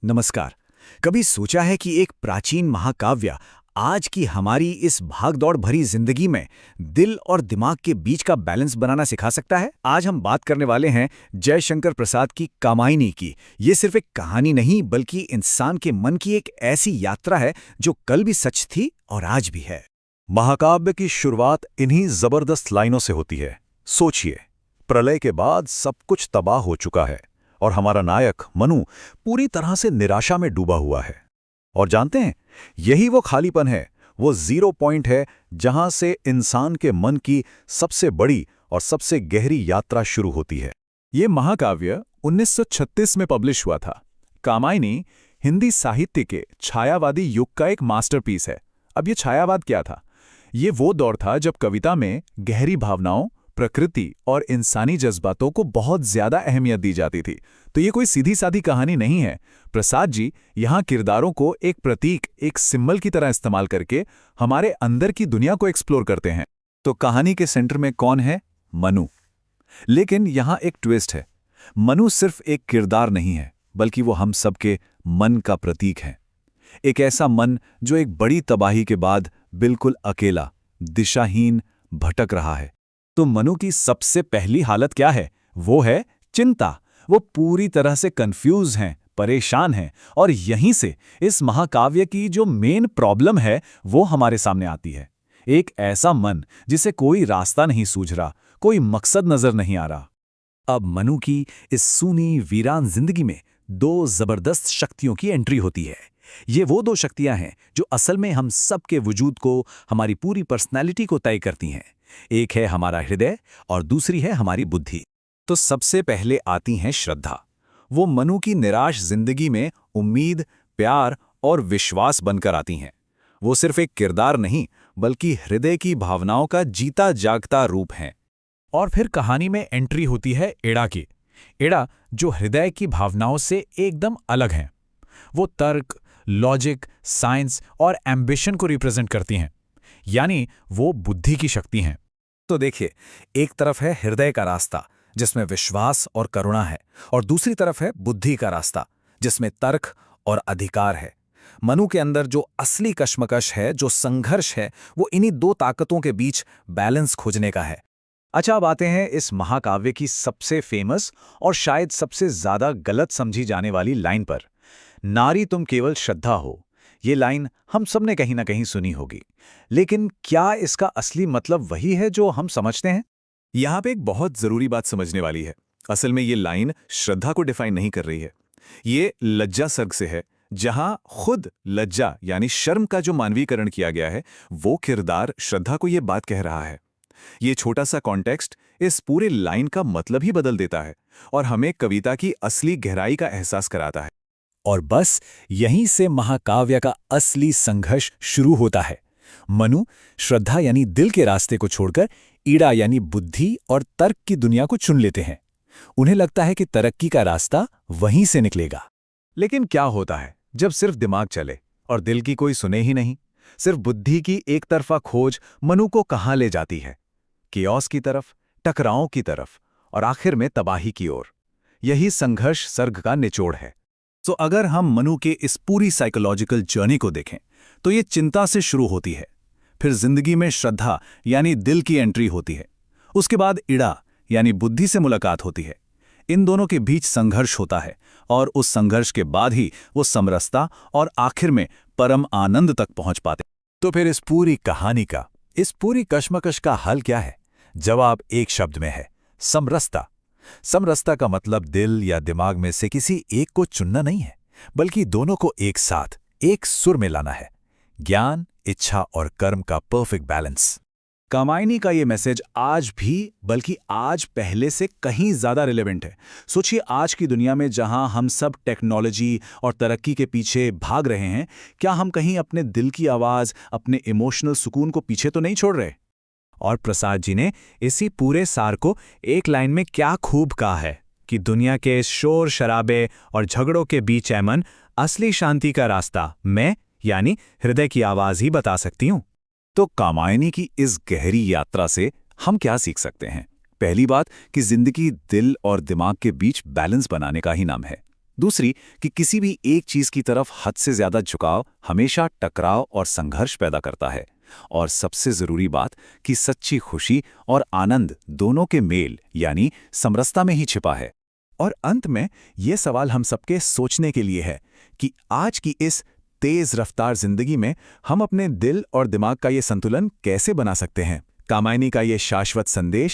नमस्कार। कभी सोचा है कि एक प्राचीन महाकाव्य आज की हमारी इस भागदौड़ भरी जिंदगी में दिल और दिमाग के बीच का बैलेंस बनाना सिखा सकता है? आज हम बात करने वाले हैं जयशंकर प्रसाद की कामायनी की। ये सिर्फ एक कहानी नहीं बल्कि इंसान के मन की एक ऐसी यात्रा है जो कल भी सच थी और आज भी है। महाकाव्य की शुरुआत इन्हीं जबरदस्त लाइनों से होती है। सोचिए, प्रलय के बाद सब कुछ तबाह हो चुका है और हमारा नायक मनु पूरी तरह से निराशा में डूबा हुआ है। और जानते हैं, यही वो खालीपन है, वो जीरो पॉइंट है जहां से इंसान के मन की सबसे बड़ी और सबसे गहरी यात्रा शुरू होती है। ये महाकाव्य 1936 में पब्लिश हुआ था। कामायनी हिंदी साहित्य के छायावादी युग का एक मास्टरपीस है। अब ये छायावाद क्या था? ये वो दौर था जब कविता में गहरी भावनाओं, प्रकृति और इंसानी जज्बातों को बहुत ज्यादा अहमियत दी जाती थी। तो ये कोई सीधी सादी कहानी नहीं है। प्रसाद जी यहाँ किरदारों को एक प्रतीक, एक सिंबल की तरह इस्तेमाल करके हमारे अंदर की दुनिया को एक्सप्लोर करते हैं। तो कहानी के सेंटर में कौन है? मनु। लेकिन यहाँ एक ट्विस्ट है। मनु सिर्फ एक किरदार नहीं है, बल्कि वो हम सबके मन का प्रतीक है। एक ऐसा मन जो एक बड़ी तबाही के बाद बिल्कुल अकेला, दिशाहीन भटक रहा है। तो मनु की सबसे पहली हालत क्या है? वो है चिंता। वो पूरी तरह से कंफ्यूज हैं, परेशान हैं, और यहीं से इस महाकाव्य की जो मेन प्रॉब्लम है वो हमारे सामने आती है। एक ऐसा मन जिसे कोई रास्ता नहीं सूझ रहा, कोई मकसद नजर नहीं आ रहा। अब मनु की इस सूनी वीरान जिंदगी में दो जबरदस्त शक्तियों की एंट्री होती है। ये वो दो शक्तियां हैं जो असल में हम सबके वजूद को, हमारी पूरी पर्सनैलिटी को तय करती हैं। एक है हमारा हृदय और दूसरी है हमारी बुद्धि। तो सबसे पहले आती हैं श्रद्धा। वो मनु की निराश जिंदगी में उम्मीद, प्यार और विश्वास बनकर आती हैं। वो सिर्फ एक किरदार नहीं, बल्कि हृदय की भावनाओं का जीता जागता रूप हैं। और फिर कहानी में एंट्री होती है एड़ा की। एड़ा जो हृदय की भावनाओं से एकदम अलग हैं। वो तर्क, लॉजिक, साइंस और एम्बिशन को रिप्रेजेंट करती हैं, यानी वो बुद्धि की शक्ति हैं। तो देखिए, एक तरफ है हृदय का रास्ता जिसमें विश्वास और करुणा है, और दूसरी तरफ है बुद्धि का रास्ता जिसमें तर्क और अधिकार है। मनु के अंदर जो असली कश्मकश है, जो संघर्ष है, वो इन्हीं दो ताकतों के बीच बैलेंस खोजने का है। अच्छा, अब आते हैं इस महाकाव्य की सबसे फेमस और शायद सबसे ज्यादा गलत समझी जाने वाली लाइन पर। नारी तुम केवल श्रद्धा हो। ये लाइन हम सबने कहीं ना कहीं सुनी होगी, लेकिन क्या इसका असली मतलब वही है जो हम समझते हैं? यहाँ पे एक बहुत जरूरी बात समझने वाली है। असल में ये लाइन श्रद्धा को डिफाइन नहीं कर रही है। ये लज्जा सर्ग से है, जहां खुद लज्जा यानी शर्म का जो मानवीकरण किया गया है, वो किरदार श्रद्धा को ये बात कह रहा है। ये छोटा सा कॉन्टेक्स्ट इस पूरे लाइन का मतलब ही बदल देता है और हमें कविता की असली गहराई का एहसास कराता है। और बस यहीं से महाकाव्य का असली संघर्ष शुरू होता है। मनु श्रद्धा यानी दिल के रास्ते को छोड़कर ईड़ा यानी बुद्धि और तर्क की दुनिया को चुन लेते हैं। उन्हें लगता है कि तरक्की का रास्ता वहीं से निकलेगा। लेकिन क्या होता है जब सिर्फ दिमाग चले और दिल की कोई सुने ही नहीं? सिर्फ बुद्धि की एक तरफा खोज मनु को कहाँ ले जाती है? कियोस की तरफ, टकरावों की तरफ, और आखिर में तबाही की ओर। यही संघर्ष सर्ग का निचोड़ है। तो अगर हम मनु के इस पूरी साइकोलॉजिकल जर्नी को देखें तो ये चिंता से शुरू होती है, फिर जिंदगी में श्रद्धा यानी दिल की एंट्री होती है, उसके बाद इड़ा यानी बुद्धि से मुलाकात होती है। इन दोनों के बीच संघर्ष होता है और उस संघर्ष के बाद ही वो समरसता और आखिर में परम आनंद तक पहुंच पाते। तो फिर इस पूरी कहानी का, इस पूरी कश्मकश का हल क्या है? जवाब एक शब्द में है, समरसता। समरसता का मतलब दिल या दिमाग में से किसी एक को चुनना नहीं है, बल्कि दोनों को एक साथ, एक सुर में लाना है। ज्ञान, इच्छा और कर्म का परफेक्ट बैलेंस। कामायनी का ये मैसेज आज भी, बल्कि आज पहले से कहीं ज्यादा रिलेवेंट है। सोचिए, आज की दुनिया में जहां हम सब टेक्नोलॉजी और तरक्की के पीछे भाग रहे हैं, क्या हम कहीं अपने दिल की आवाज, अपने इमोशनल सुकून को पीछे तो नहीं छोड़ रहे? और प्रसाद जी ने इसी पूरे सार को एक लाइन में क्या खूब कहा है कि दुनिया के शोर शराबे और झगड़ों के बीच अमन, असली शांति का रास्ता मैं यानी हृदय की आवाज ही बता सकती हूं। तो कामायनी की इस गहरी यात्रा से हम क्या सीख सकते हैं? पहली बात कि जिंदगी दिल और दिमाग के बीच बैलेंस बनाने का ही नाम है। दूसरी कि किसी भी एक चीज की तरफ हद से ज्यादा झुकाव हमेशा टकराव और संघर्ष पैदा करता है। और सबसे जरूरी बात कि सच्ची खुशी और आनंद दोनों के मेल यानी समरसता में ही छिपा है। और अंत में ये सवाल हम सबके सोचने के लिए है कि आज की इस तेज रफ्तार जिंदगी में हम अपने दिल और दिमाग का ये संतुलन कैसे बना सकते हैं। कामायनी का ये शाश्वत संदेश